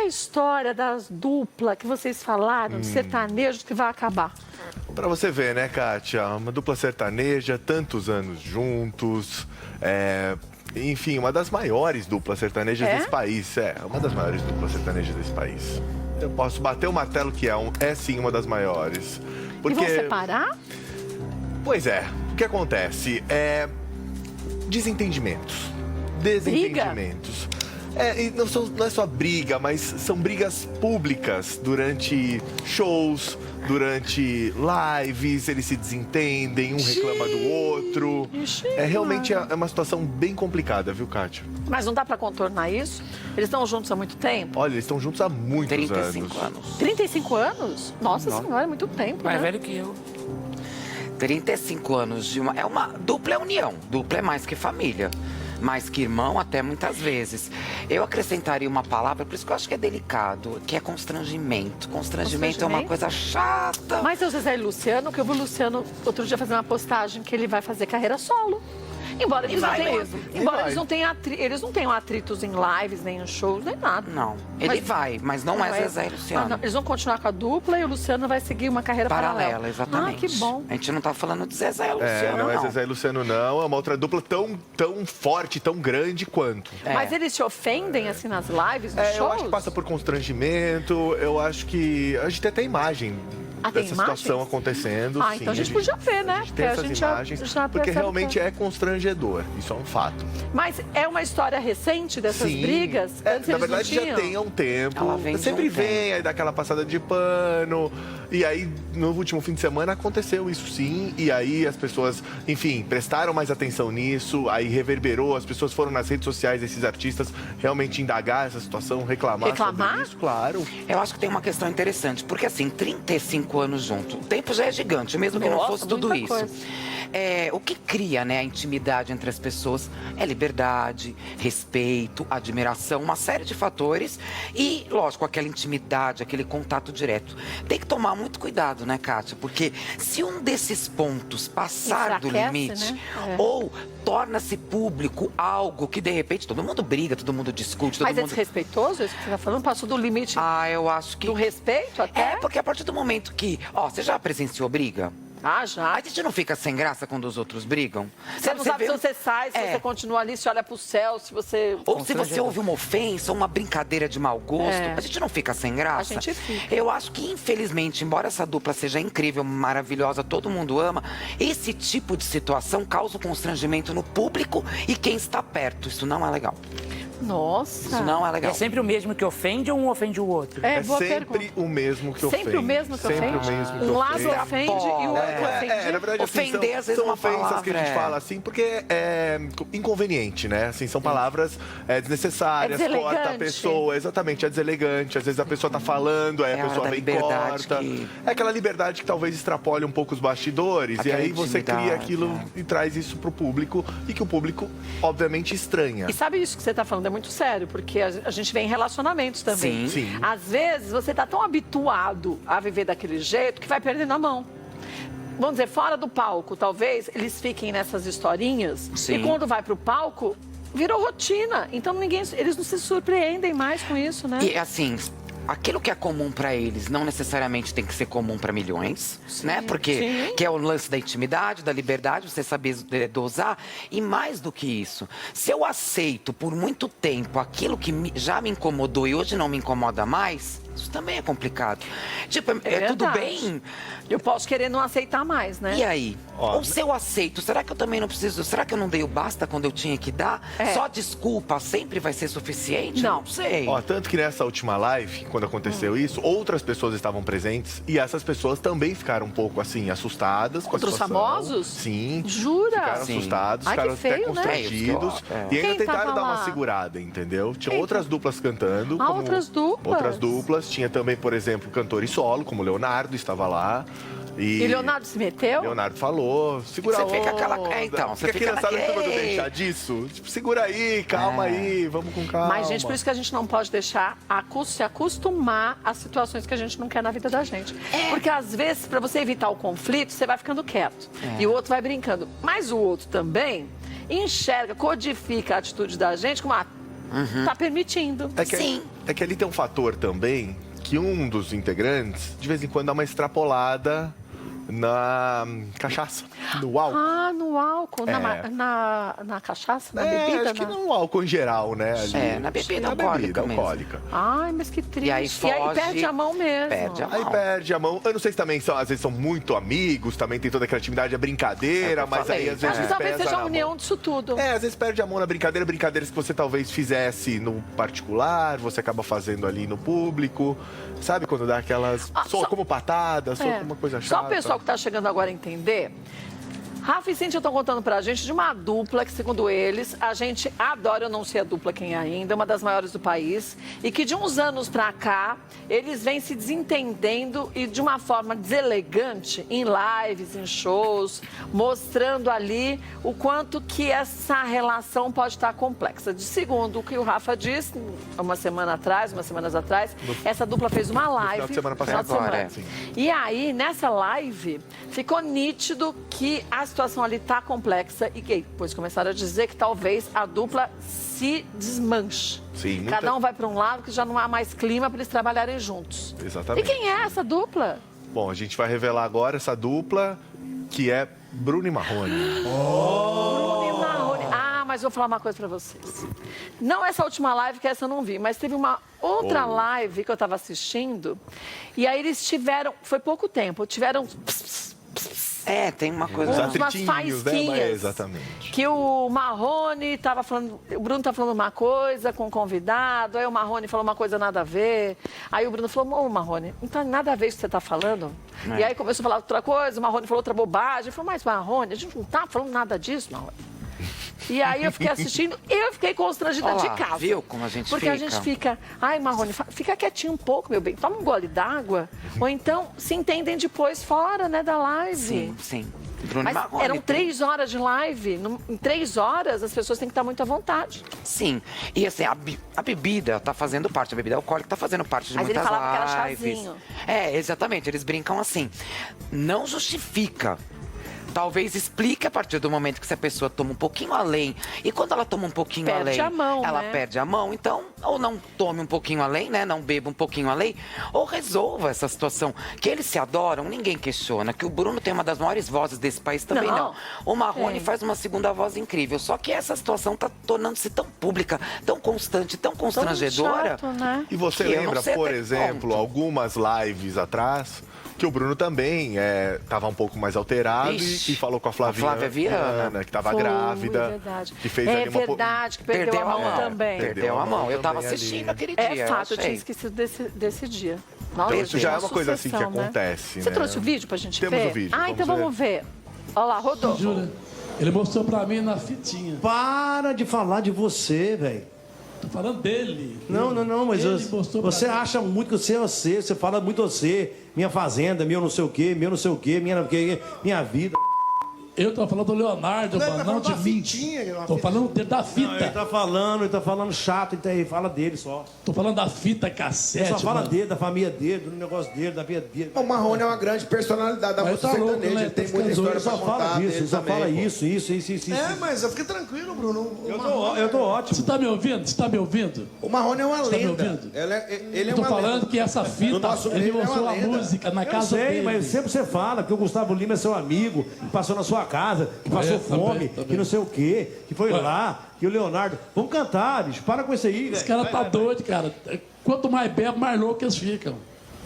a história das duplas que vocês falaram, de sertanejos que vai acabar? Pra você ver, né, Kátia? Uma dupla sertaneja, tantos anos juntos. Enfim, uma das maiores duplas sertanejas desse país. Uma das maiores duplas sertanejas desse país. Eu posso bater o martelo que é sim uma das maiores. Porque... E vão separar? Pois é. O que acontece? Desentendimentos. Desentendimentos. E não é só briga, mas são brigas públicas durante shows, durante lives, eles se desentendem, um reclama do outro. Realmente é uma situação bem complicada, viu, Kátia? Mas não dá pra contornar isso? Eles estão juntos há muito tempo? Olha, eles estão juntos há muitos 35 anos. 35 anos? Nossa Senhora, é muito tempo, Mais né? velho que eu. 35 anos de uma... É uma dupla união. Dupla é mais que família. Mais que irmão, até muitas vezes. Eu acrescentaria uma palavra, por isso que eu acho que é delicado, que é constrangimento. Constrangimento é uma coisa chata. Mas é o Zezé e Luciano, que eu vi o Luciano outro dia fazer uma postagem que ele vai fazer carreira solo. Embora eles não tenham atritos em lives, nem em shows, nem nada. Não, ele vai, mas não é Zezé e Luciano. Eles vão continuar com a dupla e o Luciano vai seguir uma carreira paralela. Exatamente. Ah, que bom. A gente não tá falando de Zezé e Luciano, não é Zezé e Luciano, não. É uma outra dupla tão forte, tão grande quanto. Mas eles se ofendem, assim, nas lives, nos shows? Eu acho que passa por constrangimento. Eu acho que... A gente tem até imagem dessa situação acontecendo. Sim, então a gente podia ver, né? A gente tem essas imagens, porque realmente é constrangedor. Isso é um fato. Mas é uma história recente dessas brigas? Na verdade, já tem há um tempo. Sempre vem, aí dá aquela passada de pano. E aí, no último fim de semana, aconteceu isso sim. E aí, as pessoas, enfim, prestaram mais atenção nisso. Aí reverberou, as pessoas foram nas redes sociais desses artistas realmente indagar essa situação, reclamar sobre isso, claro. Eu acho que tem uma questão interessante, porque assim, 35 anos junto, o tempo já é gigante, mesmo que não fosse tudo isso. O que cria, né, a intimidade entre as pessoas é liberdade, respeito, admiração, uma série de fatores e, lógico, aquela intimidade, aquele contato direto. Tem que tomar muito cuidado, né, Kátia? Porque se um desses pontos passar do limite, né? Ou torna-se público algo que, de repente, todo mundo briga, todo mundo discute, todo mundo... Mas é desrespeitoso isso que você está falando? Passou do limite eu acho que... do respeito até? Porque a partir do momento que... você já presenciou briga? Já. A gente não fica sem graça quando os outros brigam? Você não sabe se você sai, se você continua ali, se olha pro céu, se você... Ou se você ouve uma ofensa, uma brincadeira de mau gosto, a gente não fica sem graça? A gente fica. Eu acho que, infelizmente, embora essa dupla seja incrível, maravilhosa, todo mundo ama, esse tipo de situação causa um constrangimento no público e quem está perto. Isso não é legal. Nossa. Isso não é legal. É sempre o mesmo que ofende ou um ofende o outro? Sempre o mesmo que ofende. Sempre o mesmo que ofende? Sempre o mesmo que ofende. Um lado ofende e o outro ofende. Na verdade, ofender, às vezes, são ofensas que a gente fala assim, porque é inconveniente, né? Assim, são palavras desnecessárias, corta a pessoa. Exatamente, é deselegante. Às vezes a pessoa tá falando, aí a pessoa vem e corta. É aquela liberdade que talvez extrapole um pouco os bastidores. E aí você cria aquilo e traz isso pro público e que o público, obviamente, estranha. E sabe isso que você tá falando? É muito sério, porque a gente vê em relacionamentos também. Sim. Às vezes, você tá tão habituado a viver daquele jeito que vai perdendo a mão. Vamos dizer, fora do palco, talvez eles fiquem nessas historinhas. E quando vai pro palco, virou rotina. Então, eles não se surpreendem mais com isso, né? E assim... Aquilo que é comum pra eles não necessariamente tem que ser comum pra milhões, né? Porque que é o lance da intimidade, da liberdade, você saber dosar. E mais do que isso, se eu aceito por muito tempo aquilo que já me incomodou e hoje não me incomoda mais, isso também é complicado. Tipo, tudo bem? Eu posso querer não aceitar mais, né? E aí? Ou se eu aceito, será que eu também não preciso? Será que eu não dei o basta quando eu tinha que dar? Só desculpa sempre vai ser suficiente? Não sei. Tanto que nessa última live, quando aconteceu isso, outras pessoas estavam presentes e essas pessoas também ficaram um pouco assim, assustadas com a situação. Outros famosos? Sim. Jura? Ficaram assustados, ficaram até constrangidos. E ainda tentaram dar uma segurada, entendeu? Tinha outras duplas cantando. Outras duplas? Outras duplas. Tinha também, por exemplo, cantores solo, como o Leonardo estava lá. E Leonardo se meteu? Leonardo falou, segura a onda. Você fica aquela... você fica sabe quando eu deixar disso? Tipo, segura aí, calma aí, vamos com calma. Mas, gente, por isso que a gente não pode deixar se acostumar às situações que a gente não quer na vida da gente. Porque, às vezes, para você evitar o conflito, você vai ficando quieto. E o outro vai brincando. Mas o outro também enxerga, codifica a atitude da gente como Tá permitindo. Sim. É que ali tem um fator também que um dos integrantes, de vez em quando, dá uma extrapolada na cachaça, no álcool. Ah, no álcool, na cachaça, na bebida? Acho que no álcool em geral, né? Ali. Na bebida alcoólica. Ai, mas que triste. E aí perde a mão mesmo. Perde a mão. Aí perde a mão. Eu não sei se também às vezes são muito amigos, também tem toda aquela intimidade, a brincadeira, mas aí às vezes Acho que talvez pesa seja a na união mão. disso tudo. Às vezes perde a mão na brincadeira, brincadeiras que você talvez fizesse no particular, você acaba fazendo ali no público. Sabe quando dá aquelas... como patada, só uma coisa chata. Só o pessoal que tá chegando agora a entender... Rafa e Cíntia estão contando pra gente de uma dupla que, segundo eles, a gente adora, eu não sei a dupla quem ainda, uma das maiores do país, e que de uns anos pra cá, eles vêm se desentendendo e de uma forma deselegante em lives, em shows, mostrando ali o quanto que essa relação pode estar complexa. De segundo o que o Rafa disse, umas semanas atrás, essa dupla fez uma live. No final de semana passada. E aí, nessa live, ficou nítido que a situação ali tá complexa e que depois começaram a dizer que talvez a dupla se desmanche. Sim, Cada um vai para um lado que já não há mais clima para eles trabalharem juntos. Exatamente. E quem é essa dupla? Bom, a gente vai revelar agora essa dupla que é Bruno e Marrone. Bruno e Marrone. Ah, mas vou falar uma coisa para vocês. Não essa última live, que essa eu não vi, mas teve uma outra live que eu estava assistindo e aí eles tiveram, foi pouco tempo, tiveram... Tem uma coisa... umas faísquinhas. Né? Exatamente. Que o Marrone estava falando... O Bruno tá falando uma coisa com o convidado, aí o Marrone falou uma coisa nada a ver. Aí o Bruno falou, ô Marrone, não tem nada a ver com o que você tá falando. E aí começou a falar outra coisa, o Marrone falou outra bobagem. Ele falou, mas Marrone, a gente não tá falando nada disso, Marrone. E aí eu fiquei assistindo, eu fiquei constrangida de casa. Viu como a gente Porque fica? a gente fica, ai Marrone, fica quietinho um pouco, meu bem, toma um gole d'água. Ou então se entendem depois fora, né, da live. Sim. Bruno Mas Marrone, eram 3 horas de live. Em 3 horas, as pessoas têm que estar muito à vontade. Sim. E assim, a bebida tá fazendo parte, a bebida alcoólica tá fazendo parte de Mas muitas ele falava que era lives. chazinho. Exatamente. Eles brincam assim. Não justifica. Talvez explique a partir do momento que se a pessoa toma um pouquinho além. E quando ela toma um pouquinho Perde além, a mão, ela né? perde a mão. Então, ou não tome um pouquinho além, né? Não beba um pouquinho além. Ou resolva essa situação. Que eles se adoram, ninguém questiona. Que o Bruno tem uma das maiores vozes desse país também, não. O Marrone faz uma segunda voz incrível. Só que essa situação tá tornando-se tão pública, tão constante, tão constrangedora. Chato, né? E você lembra, por exemplo, algumas lives atrás... que o Bruno também estava um pouco mais alterado e falou com a Flavinha Viana, que estava grávida. Verdade. Que fez ali uma... verdade, que perdeu a mão também. Perdeu a mão. Eu estava assistindo aquele dia. É fato, eu tinha esquecido desse dia. Nossa, Então isso já é uma coisa assim que né? acontece, Você né? trouxe o vídeo pra gente ver? Temos o vídeo. Então vamos ver. Olha lá, rodou. Jura? Ele mostrou pra mim na fitinha. Para de falar de você, velho. Tô falando dele. Não, mas Ele mostrou pra você mim. acha muito que você é você fala muito você. Minha fazenda, meu não sei o quê, minha vida. Eu tô falando do Leonardo, mano, não de mim. Tô falando dele da Não, fita. ele tá falando chato, então ele fala dele só. Tô falando da fita Ele cassete, só fala mano. dele, da família dele, do negócio dele, da vida dele. O Marrone é uma grande personalidade da Mas música tá louco, sertaneja. né? Ele tem Tá muita ficando história Ele pra só contar fala dele isso, ele só também, fala pô. isso. Mas fica tranquilo, Bruno. Eu tô ótimo. Você tá me ouvindo? Você tá me ouvindo? O Marrone é uma Você tá me lenda. ouvindo? Ele é Eu tô uma falando lenda. que essa No fita, nosso ele meio é mostrou uma a lenda. música na Eu casa sei, dele. mas sempre você fala que o Gustavo Lima é seu amigo, que passou na sua casa, que passou fome, também. que não sei o quê, que foi Ué. lá, que o Leonardo... Vamos cantar, bicho, para com isso aí, Esse velho. cara tá doido, cara. Quanto mais bebe, mais louco eles ficam.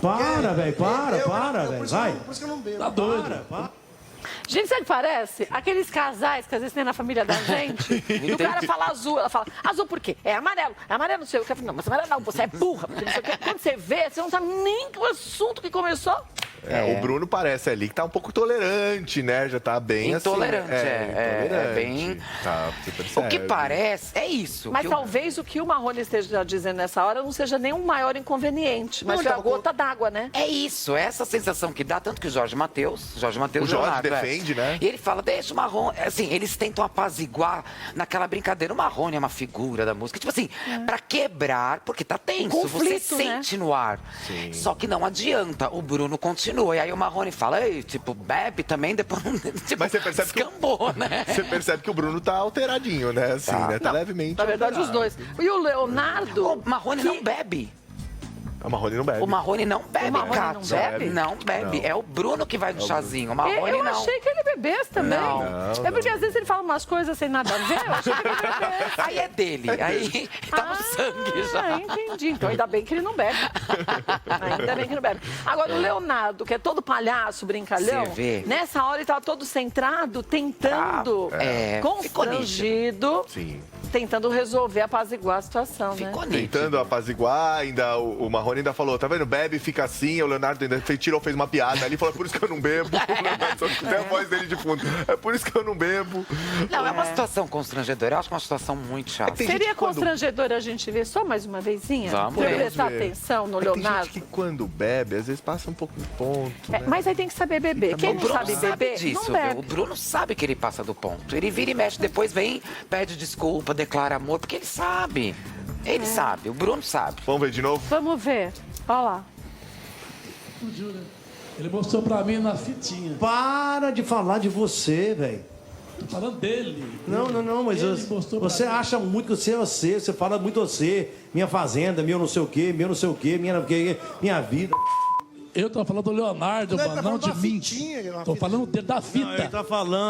Para, velho, para, velho, vai. Por isso que eu não bebo. Tá doido. Para. Gente, sabe o que parece? Aqueles casais que às vezes tem na família da gente. E o cara fala azul, ela fala, azul por quê? É amarelo. É amarelo, não sei o que. Não, mas amarelo não, você é burra. Porque não sei o quê. Quando você vê, você não sabe nem o assunto que começou. O Bruno parece ali que tá um pouco tolerante, né? Já tá bem Intolerante, assim. é bem... Tá, você percebe. O que parece é isso. Mas que talvez o que o Marrone esteja dizendo nessa hora não seja nem um maior inconveniente, mas Não, foi a então, gota d'água, né? É isso, é essa sensação que dá, tanto que o Jorge Matheus O Jorge Leonardo, defende, né? E ele fala, deixa o Marrone, assim, eles tentam apaziguar naquela brincadeira. O Marrone é uma figura da música, tipo assim, pra quebrar, porque tá tenso, Conflito, você né? sente no ar. Só que não adianta, o Bruno continua continua. E aí o Marrone fala, ei, tipo, bebe também, depois tipo, Mas você percebe escambou, né? Você percebe que o Bruno tá alteradinho, né? Assim, né? Tá levemente. Na verdade, alterado. os dois. E o Leonardo... O Marrone não bebe. O Marrone não bebe. O Marrone não bebe, O Marrone não Kátia. bebe? Não bebe. Não. É o Bruno que vai no chazinho. O Marrone Eu não. achei que ele bebesse também. Não. É porque às vezes ele fala umas coisas sem nada a ver, eu achei que ele bebesse. Aí é dele. Aí tá no sangue já. Entendi. Então ainda bem que ele não bebe. Ainda bem que não bebe. Agora, o Leonardo, que é todo palhaço, brincalhão, Você vê. nessa hora ele tava todo centrado, tentando, constrangido, Sim. tentando resolver, apaziguar a situação, Ficou né? nítido. Tentando apaziguar, ainda o Marrone ainda falou, tá vendo? Bebe, fica assim. O Leonardo ainda fez uma piada ali, falou, é por isso que eu não bebo. O Leonardo só tem a voz dele de fundo. É por isso que eu não bebo. Não, é uma situação constrangedora. Eu acho uma situação muito chata. Tem Seria gente quando- constrangedor a gente ver só mais uma vezinha? Vamos Pra eu ver. prestar atenção no É que tem Leonardo? gente que quando bebe, às vezes passa um pouco do ponto, né? Mas aí tem que saber beber. Quem O não Bruno sabe beber, disso, não bebe. viu? O Bruno sabe que ele passa do ponto. Ele vira e mexe, depois vem, pede desculpa, declara amor, porque ele sabe. Ele sabe, o Bruno sabe. Vamos ver de novo? Vamos ver. Olha lá. Ele mostrou pra mim na fitinha. Para de falar de você, velho. Tô falando dele. Não, mas Ele mostrou pra você mim. acha muito que você é você fala muito você. Minha fazenda, meu não sei o quê, minha vida. Eu tô falando do Leonardo, Não, ele mano, tá não falando de da mim. fitinha, uma Tô fita. falando da Não, fita.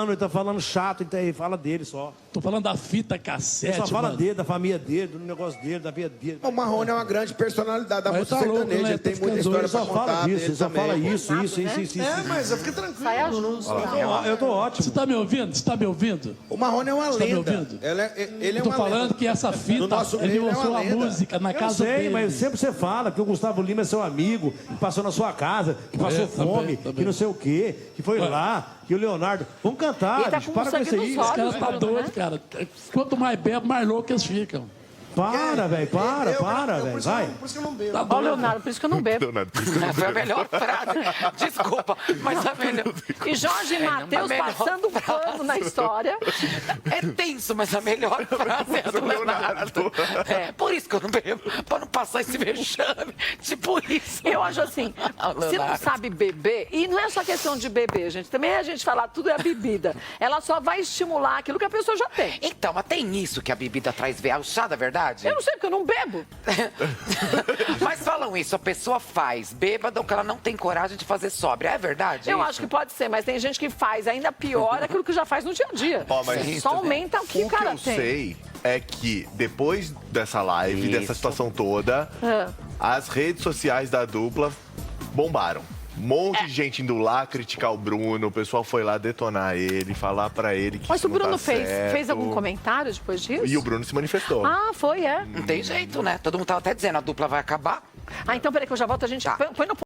ele tá falando chato, ele fala dele só. Tô falando da fita Ele cassete, só fala mano. dele, da família dele, do negócio dele, da vida dele. O Marrone é uma grande personalidade da Mas música tá louco, sertaneja. né? Ele tem Tá muita ficando história Ele pra só contar fala disso, dele ele só também. fala isso. É, mas fica tranquilo. Sai a Eu tô ótimo. Você tá me ouvindo? Você tá me ouvindo? O Marrone é uma Tá me lenda. ouvindo? Ele é Eu tô uma falando lenda. que essa No fita, nosso ele meio, ele é mostrou uma a lenda. música na Eu casa sei, dele. mas sempre você fala que o Gustavo Lima é seu amigo, que passou na sua casa, que passou fome, também. que não sei o quê, que foi lá, que o Leonardo. Vamos cantar, Ele tá bicho, com para com sangue isso nos aí. olhos. Os caras tá Paulo, doido, né? cara. Quanto mais bebe, mais louco eles ficam. Para, velho, para, velho, vai. Por isso que eu não bebo. Tá Ó, doido? Leonardo, por isso que eu não bebo. Leonardo, Foi a melhor frase. Desculpa, mas a melhor. E Jorge Matheus melhor passando pano na história. É tenso, mas a melhor frase é a do Leonardo. É, por isso que eu não bebo, pra não passar esse vexame. Tipo isso. Eu acho assim, se não sabe beber, e não é só questão de beber, gente, também a gente falar tudo é a bebida. Ela só vai estimular aquilo que a pessoa já tem. Então, mas tem isso que a bebida traz, é o chá da verdade? Eu não sei porque eu não bebo. Mas falam isso, a pessoa faz bêbada ou que ela não tem coragem de fazer sóbria. É verdade? Eu isso? acho que pode ser, mas tem gente que faz ainda pior aquilo que já faz no dia a dia. Ó, mas Só aumenta o que o O que cara eu tem. sei é que depois dessa live, dessa Isso. situação toda, Ah. as redes sociais da dupla bombaram. Um monte de gente indo lá criticar o Bruno, o pessoal foi lá detonar ele, falar pra ele que Mas isso o não Bruno tá fez certo. algum comentário depois disso? E o Bruno se manifestou. Ah, foi, é. Não tem jeito, né? Todo mundo tava até dizendo, a dupla vai acabar. Ah, então peraí que eu já volto, a gente põe no